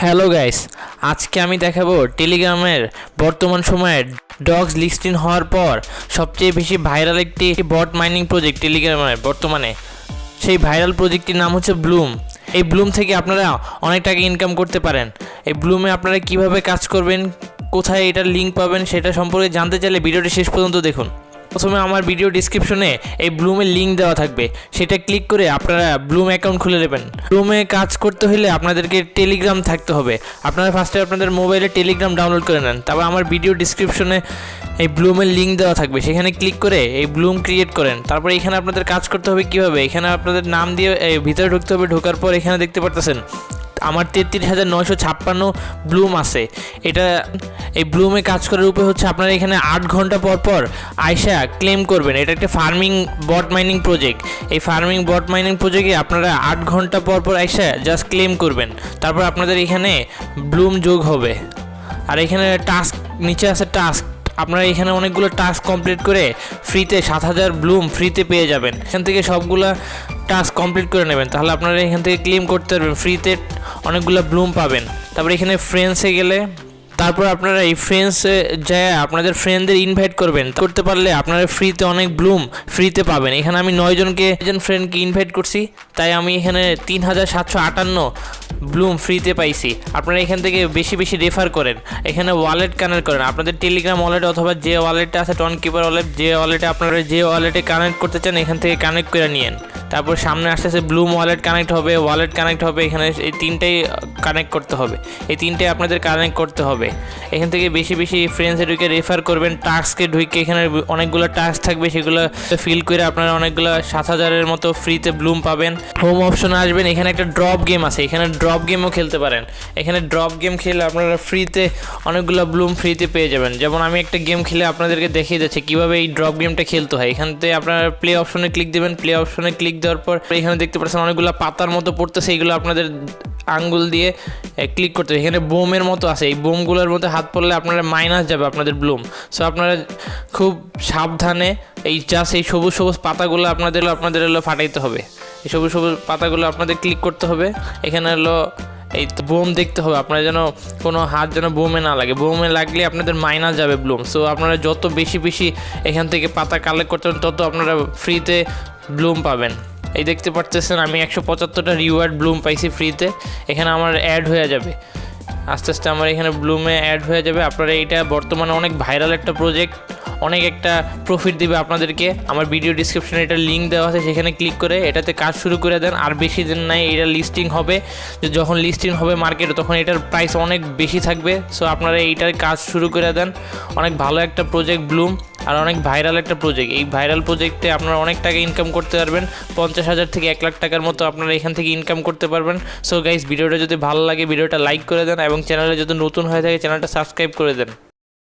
Hello guys, আজকে আমি দেখাবো টেলিগ্রামের বর্তমান সময়ে ডগস লিস্টিং হওয়ার পর সবচেয়ে বেশি ভাইরাল একটি বট মাইনিং প্রজেক্ট টেলিগ্রামের বর্তমানে। সেই ভাইরাল প্রজেক্টটির নাম হচ্ছে ব্লুম। এই ব্লুম থেকে আপনারা অনেক টাকা ইনকাম করতে পারেন। এই ব্লুমে আপনারা কিভাবে কাজ করবেন, কোথায় এটার লিঙ্ক পাবেন সেটা সম্পর্কে জানতে চাইলে ভিডিওটি শেষ পর্যন্ত দেখুন। প্রথমে আমার ভিডিও ডিসক্রিপশনে এই ব্লুমের লিঙ্ক দেওয়া থাকবে, সেটা ক্লিক করে আপনারা ব্লুম অ্যাকাউন্ট খুলে নেবেন। ব্লুমে কাজ করতে হলে আপনাদেরকে টেলিগ্রাম থাকতে হবে। আপনারা ফার্স্টে আপনাদের মোবাইলে টেলিগ্রাম ডাউনলোড করে নেন, তারপর আমার ভিডিও ডিসক্রিপশনে এই ব্লুমের লিঙ্ক দেওয়া থাকবে, সেখানে ক্লিক করে এই ব্লুম ক্রিয়েট করেন। তারপর এখানে আপনাদের কাজ করতে হবে কীভাবে, এখানে আপনাদের নাম দিয়ে ভিতরে ঢুকতে হবে। ঢোকার পর এখানে দেখতে পারতেছেন আমার 33,956 ব্লুম আছে। এটা এই ব্লুমে কাজ করার উপায় হচ্ছে আপনারা এখানে 8 ঘন্টা পর পর আইসা ক্লেম করবেন। এটা একটা ফার্মিং বট মাইনিং প্রজেক্ট। এই ফার্মিং বট মাইনিং প্রজেক্টে আপনারা 8 ঘন্টা পর পর আইসা জাস্ট ক্লেম করবেন, তারপর আপনাদের এখানে ব্লুম যোগ হবে। আর এখানে টাস্ক নিচে আছে টাস্ক, আপনারা এখানে অনেকগুলো টাস্ক কমপ্লিট করে ফ্রিতে 7,000 ব্লুম ফ্রিতে পেয়ে যাবেন। এখান থেকে সবগুলা টাস্ক কমপ্লিট করে নেবেন, তাহলে আপনারা এখান থেকে ক্লেম করতে পারবেন, ফ্রিতে অনেকগুলো ব্লুম পাবেন। তারপর এখানে ফ্রেন্ডসে গেলে তারপর আপনারা এই ফ্রেন্ডসে যায় আপনাদের ফ্রেন্ডদের ইনভাইট করতে পারলে আপনারা ফ্রিতে অনেক ব্লুম ফ্রিতে পাবেন। এখানে আমি 9 ফ্রেন্ডকে ইনভাইট করছি, তাই আমি এখানে 3,758 ব্লুম ফ্রিতে পাইছি। আপনারা এখান থেকে বেশি বেশি রেফার করেন, এখানে ওয়ালেট কানেক্ট করেন, আপনাদের টেলিগ্রাম ওয়ালেট অথবা যে ওয়ালেটটা আছে টনকিপার ওয়ালেট, যে ওয়ালেটে আপনারা যে ওয়ালেটে কানেক্ট করতে চান এখান থেকে কানেক্ট করে নিয়েন। তারপর সামনে আসতেছে ব্লুম ওয়ালেট কানেক্ট হবে, ওয়ালেট কানেক্ট হবে। এখানে এই তিনটাই কানেক্ট করতে হবে, এই তিনটাই আপনাদের কানেক্ট করতে হবে। এখান থেকে বেশি বেশি ফ্রেন্ডসে ঢুকে রেফার করবেন। টাস্কে ঢুকে এখানে অনেকগুলো টাস্ক থাকবে, সেগুলো ফিল করে আপনারা অনেকগুলো 7,000-এর মতো ফ্রিতে ব্লুম পাবেন। হোম অপশনে আসবেন, এখানে একটা ড্রপ গেম আছে, এখানে ড্রপ গেমও খেলতে পারেন। এখানে ড্রপ গেম খেলে আপনারা ফ্রিতে অনেকগুলো ব্লুম ফ্রিতে পেয়ে যাবেন। যেমন আমি একটা গেম খেলে আপনাদেরকে দেখিয়ে যাচ্ছি কীভাবে এই ড্রপ গেমটা খেলতে হয়। এখান থেকে আপনারা প্লে অপশনে ক্লিক দেবেন, প্লে অপশনে ক্লিক দেওয়ার পর এখানে দেখতে পাচ্ছেন অনেকগুলো পাতার মতো পড়তেছে, এইগুলো আপনাদের আঙ্গুল দিয়ে ক্লিক করতে হবে। এখানে বোমের মতো আছে, এই বোমগুলোর মধ্যে হাত পড়লে আপনারা মাইনাস যাবে আপনাদের ব্লুম। সো আপনারা খুব সাবধানে এই সবুজ সবুজ পাতাগুলো আপনাদের হলো ফাটাইতে হবে। এই সবুজ সবুজ পাতাগুলো আপনাদের ক্লিক করতে হবে। এখানে হলো এই বোম দেখতে হবে, আপনার যেন কোনো হাত যেন বোমে না লাগে, বোমে লাগলে আপনাদের মাইনাস যাবে ব্লুম। সো আপনারা যত বেশি বেশি এখান থেকে পাতা কালেক্ট করতে পারেন তত আপনারা ফ্রিতে ব্লুম পাবেন। এই দেখতে পাচ্ছেন আমি 175টা রিওয়ার্ড ব্লুম পাইছি ফ্রিতে। এখানে আমার অ্যাড হয়ে যাবে, আস্তে আস্তে আমার এখানে ব্লুমে অ্যাড হয়ে যাবে। আপনারা এটা বর্তমানে অনেক ভাইরাল একটা প্রজেক্ট, অনেক একটা প্রফিট দিবে আপনাদেরকে। আমার ভিডিও ডিসক্রিপশনে এটার লিঙ্ক দেওয়া আছে, সেখানে ক্লিক করে এটাতে কাজ শুরু করে দেন। আর বেশি দিন নাই, এটা লিস্টিং হবে। যখন লিস্টিং হবে মার্কেটে তখন এটার প্রাইস অনেক বেশি থাকবে। সো আপনারা এইটার কাজ শুরু করে দেন। অনেক ভালো একটা প্রজেক্ট ব্লুম, আর অনেক ভাইরাল একটা প্রজেক্ট। এই ভাইরাল প্রজেক্টে আপনারা অনেক টাকা ইনকাম করতে পারবেন, 50,000 থেকে 1 লাখ টাকার মতো আপনারা এখান থেকে ইনকাম করতে পারবেন। সো গাইস, ভিডিওটা যদি ভালো লাগে ভিডিওটা লাইক করে দেন এবং চ্যানেলে যদি নতুন হয়ে থাকে চ্যানেলটা সাবস্ক্রাইব করে দেন।